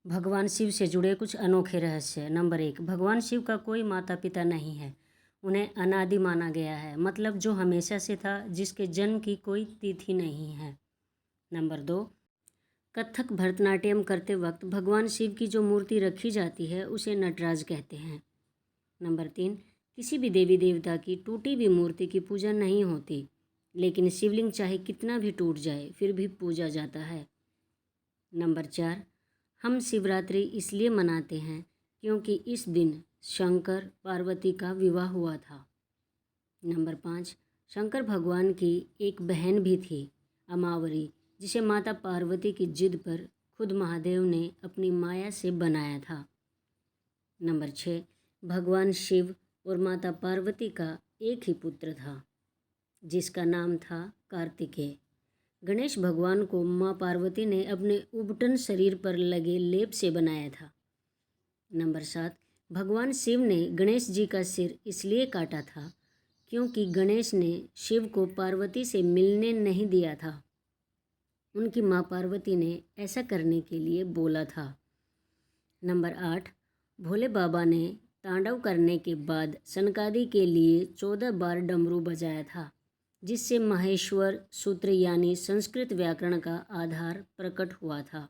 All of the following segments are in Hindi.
भगवान शिव से जुड़े कुछ अनोखे रहस्य। नंबर 1, भगवान शिव का कोई माता पिता नहीं है। उन्हें अनादि माना गया है, मतलब जो हमेशा से था, जिसके जन्म की कोई तिथि नहीं है। नंबर 2, कथक भरतनाट्यम करते वक्त भगवान शिव की जो मूर्ति रखी जाती है उसे नटराज कहते हैं। नंबर 3, किसी भी देवी देवता की टूटी हुई मूर्ति की पूजा नहीं होती, लेकिन शिवलिंग चाहे कितना भी टूट जाए फिर भी पूजा जाता है। नंबर 4, हम शिवरात्रि इसलिए मनाते हैं क्योंकि इस दिन शंकर पार्वती का विवाह हुआ था। नंबर 5, शंकर भगवान की एक बहन भी थी, अमावरी, जिसे माता पार्वती की जिद पर खुद महादेव ने अपनी माया से बनाया था। नंबर 6, भगवान शिव और माता पार्वती का एक ही पुत्र था, जिसका नाम था कार्तिकेय। गणेश भगवान को माँ पार्वती ने अपने उबटन शरीर पर लगे लेप से बनाया था। नंबर 7, भगवान शिव ने गणेश जी का सिर इसलिए काटा था क्योंकि गणेश ने शिव को पार्वती से मिलने नहीं दिया था। उनकी माँ पार्वती ने ऐसा करने के लिए बोला था। नंबर 8, भोले बाबा ने तांडव करने के बाद सनकादि के लिए 14 बार डमरू बजाया था, जिससे माहेश्वर सूत्र यानी संस्कृत व्याकरण का आधार प्रकट हुआ था।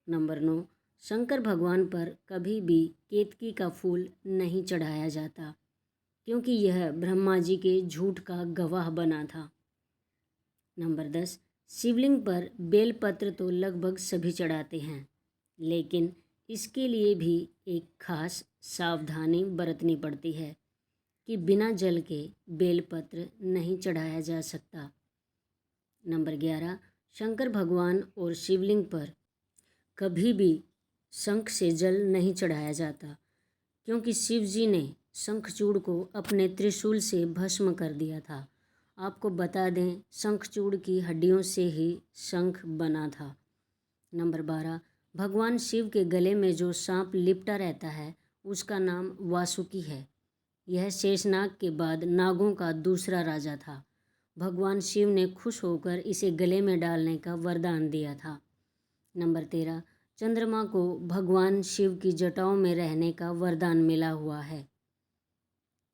नंबर 9, शंकर भगवान पर कभी भी केतकी का फूल नहीं चढ़ाया जाता क्योंकि यह ब्रह्मा जी के झूठ का गवाह बना था। नंबर 10, शिवलिंग पर बेलपत्र तो लगभग सभी चढ़ाते हैं, लेकिन इसके लिए भी एक खास सावधानी बरतनी पड़ती है कि बिना जल के बेलपत्र नहीं चढ़ाया जा सकता। नंबर 11, शंकर भगवान और शिवलिंग पर कभी भी शंख से जल नहीं चढ़ाया जाता क्योंकि शिव जी ने शंखचूड़ को अपने त्रिशूल से भस्म कर दिया था। आपको बता दें, शंखचूड़ की हड्डियों से ही शंख बना था। नंबर 12, भगवान शिव के गले में जो सांप लिपटा रहता है उसका नाम वासुकी है। यह शेषनाग के बाद नागों का दूसरा राजा था। भगवान शिव ने खुश होकर इसे गले में डालने का वरदान दिया था। नंबर 13, चंद्रमा को भगवान शिव की जटाओं में रहने का वरदान मिला हुआ है।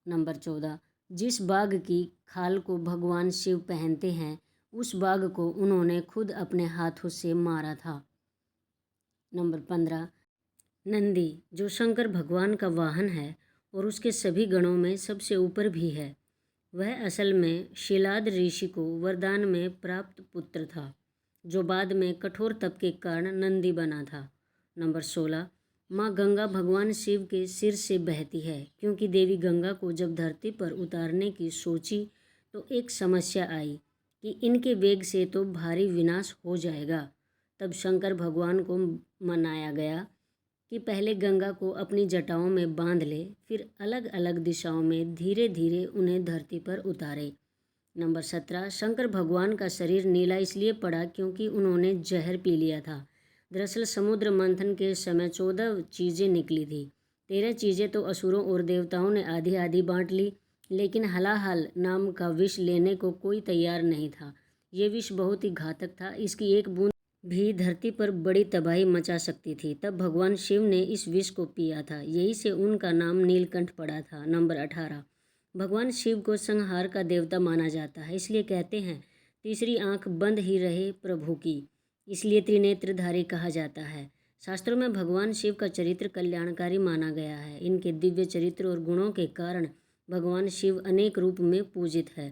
नंबर 14, जिस बाघ की खाल को भगवान शिव पहनते हैं उस बाघ को उन्होंने खुद अपने हाथों से मारा था। नंबर 15, नंदी, जो शंकर भगवान का वाहन है और उसके सभी गणों में सबसे ऊपर भी है, वह असल में शिलाद ऋषि को वरदान में प्राप्त पुत्र था, जो बाद में कठोर तप के कारण नंदी बना था। नंबर 16, माँ गंगा भगवान शिव के सिर से बहती है क्योंकि देवी गंगा को जब धरती पर उतारने की सोची तो एक समस्या आई कि इनके वेग से तो भारी विनाश हो जाएगा। तब शंकर भगवान को मनाया गया कि पहले गंगा को अपनी जटाओं में बांध ले, फिर अलग अलग दिशाओं में धीरे धीरे उन्हें धरती पर उतारे। नंबर 17, शंकर भगवान का शरीर नीला इसलिए पड़ा क्योंकि उन्होंने जहर पी लिया था। दरअसल समुद्र मंथन के समय 14 चीज़ें निकली थी। 13 चीज़ें तो असुरों और देवताओं ने आधी आधी बांट ली, लेकिन हलाहल नाम का विष लेने को कोई तैयार नहीं था। ये विष बहुत ही घातक था, इसकी एक बूंद भी धरती पर बड़ी तबाही मचा सकती थी। तब भगवान शिव ने इस विष को पिया था, यही से उनका नाम नीलकंठ पड़ा था। नंबर 18, भगवान शिव को संहार का देवता माना जाता है, इसलिए कहते हैं तीसरी आंख बंद ही रहे प्रभु की, इसलिए त्रिनेत्रधारी कहा जाता है। शास्त्रों में भगवान शिव का चरित्र कल्याणकारी माना गया है। इनके दिव्य चरित्र और गुणों के कारण भगवान शिव अनेक रूप में पूजित है।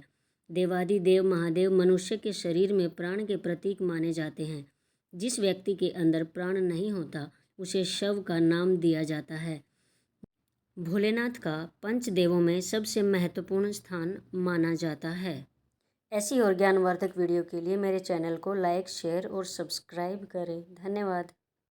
देवादिदेव महादेव मनुष्य के शरीर में प्राण के प्रतीक माने जाते हैं। जिस व्यक्ति के अंदर प्राण नहीं होता उसे शव का नाम दिया जाता है। भोलेनाथ का पंचदेवों में सबसे महत्वपूर्ण स्थान माना जाता है। ऐसी और ज्ञानवर्धक वीडियो के लिए मेरे चैनल को लाइक, शेयर और सब्सक्राइब करें। धन्यवाद।